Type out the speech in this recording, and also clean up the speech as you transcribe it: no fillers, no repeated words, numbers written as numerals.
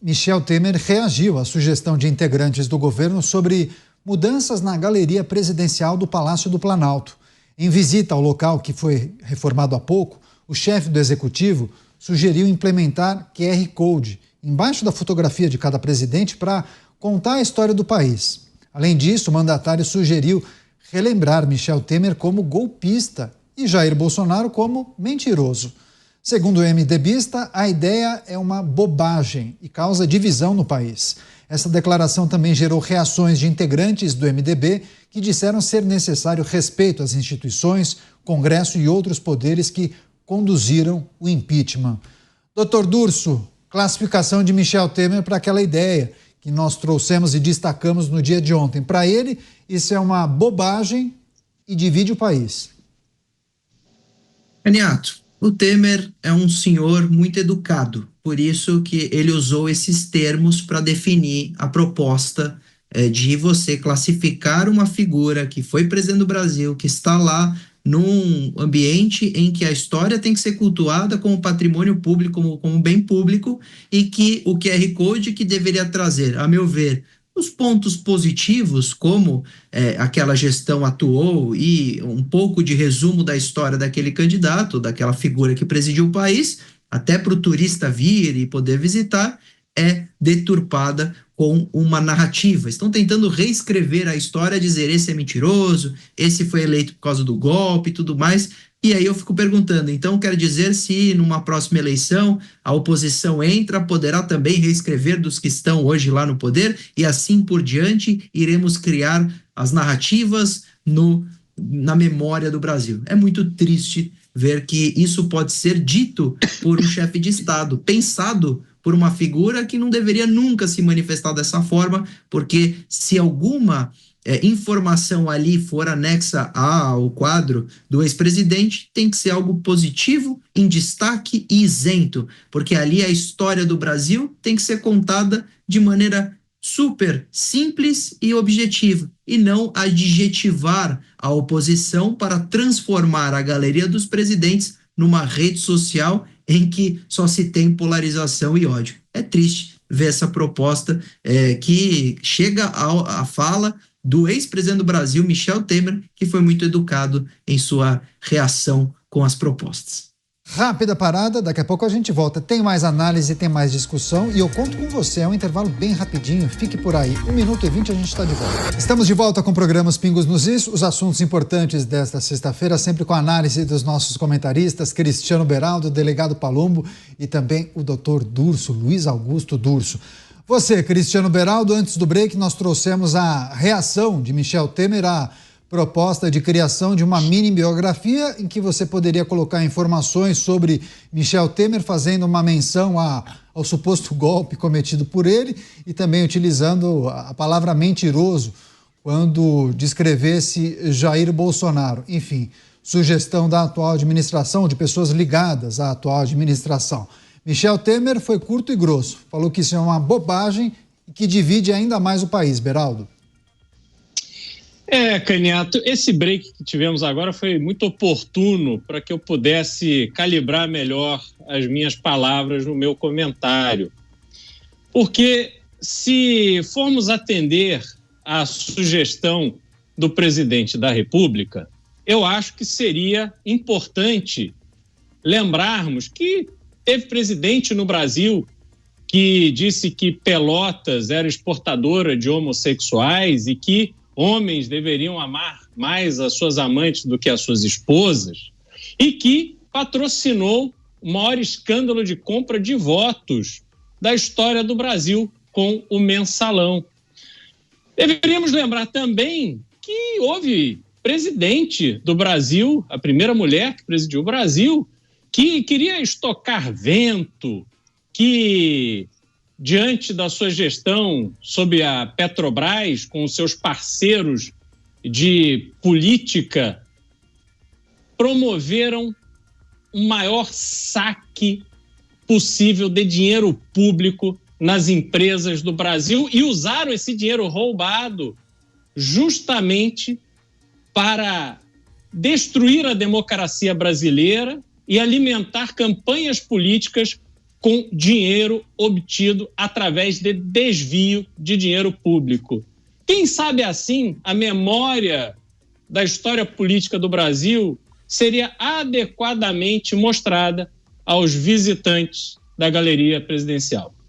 Michel Temer reagiu à sugestão de integrantes do governo sobre mudanças na galeria presidencial do Palácio do Planalto. Em visita ao local que foi reformado há pouco, o chefe do executivo sugeriu implementar QR Code embaixo da fotografia de cada presidente para contar a história do país. Além disso, o mandatário sugeriu relembrar Michel Temer como golpista e Jair Bolsonaro como mentiroso. Segundo o MDBista, a ideia é uma bobagem e causa divisão no país. Essa declaração também gerou reações de integrantes do MDB que disseram ser necessário respeito às instituições, Congresso e outros poderes que conduziram o impeachment. Doutor Durso, classificação de Michel Temer para aquela ideia que nós trouxemos e destacamos no dia de ontem. Para ele, isso é uma bobagem e divide o país. Caniato, o Temer é um senhor muito educado, por isso que ele usou esses termos para definir a proposta de você classificar uma figura que foi presidente do Brasil, que está lá num ambiente em que a história tem que ser cultuada como patrimônio público, como bem público, e que o QR Code que deveria trazer, a meu ver, os pontos positivos, como aquela gestão atuou e um pouco de resumo da história daquele candidato, daquela figura que presidiu o país, até para o turista vir e poder visitar, é deturpada com uma narrativa. Estão tentando reescrever a história, dizer esse é mentiroso, esse foi eleito por causa do golpe e tudo mais. E aí eu fico perguntando, então quer dizer se numa próxima eleição a oposição entra, poderá também reescrever dos que estão hoje lá no poder e assim por diante iremos criar as narrativas na memória do Brasil. É muito triste ver que isso pode ser dito por um chefe de Estado, pensado por uma figura que não deveria nunca se manifestar dessa forma, porque se alguma informação ali for anexa ao quadro do ex-presidente, tem que ser algo positivo, em destaque e isento, porque ali a história do Brasil tem que ser contada de maneira super simples e objetiva, e não adjetivar a oposição para transformar a galeria dos presidentes numa rede social em que só se tem polarização e ódio. É triste ver essa proposta que chega à fala do ex-presidente do Brasil, Michel Temer, que foi muito educado em sua reação com as propostas. Rápida parada, daqui a pouco a gente volta. Tem mais análise, tem mais discussão e eu conto com você. É um intervalo bem rapidinho, fique por aí. 1 minuto e 20 a gente está de volta. Estamos de volta com o programa Os Pingos nos Is, os assuntos importantes desta sexta-feira, sempre com a análise dos nossos comentaristas, Cristiano Beraldo, delegado Palumbo e também o doutor Durso, Luiz Augusto Durso. Você, Cristiano Beraldo, antes do break nós trouxemos a reação de Michel Temer à proposta de criação de uma mini biografia em que você poderia colocar informações sobre Michel Temer, fazendo uma menção ao suposto golpe cometido por ele e também utilizando a palavra mentiroso quando descrevesse Jair Bolsonaro. Enfim, sugestão da atual administração, de pessoas ligadas à atual administração. Michel Temer foi curto e grosso, falou que isso é uma bobagem e que divide ainda mais o país. Beraldo. Caniato, esse break que tivemos agora foi muito oportuno para que eu pudesse calibrar melhor as minhas palavras no meu comentário. Porque se formos atender à sugestão do presidente da República, eu acho que seria importante lembrarmos que teve presidente no Brasil que disse que Pelotas era exportadora de homossexuais e que homens deveriam amar mais as suas amantes do que as suas esposas, e que patrocinou o maior escândalo de compra de votos da história do Brasil com o Mensalão. Deveríamos lembrar também que houve presidente do Brasil, a primeira mulher que presidiu o Brasil, que queria estocar vento, que diante da sua gestão sob a Petrobras, com os seus parceiros de política, promoveram o maior saque possível de dinheiro público nas empresas do Brasil e usaram esse dinheiro roubado justamente para destruir a democracia brasileira e alimentar campanhas políticas com dinheiro obtido através de desvio de dinheiro público. Quem sabe assim a memória da história política do Brasil seria adequadamente mostrada aos visitantes da galeria presidencial.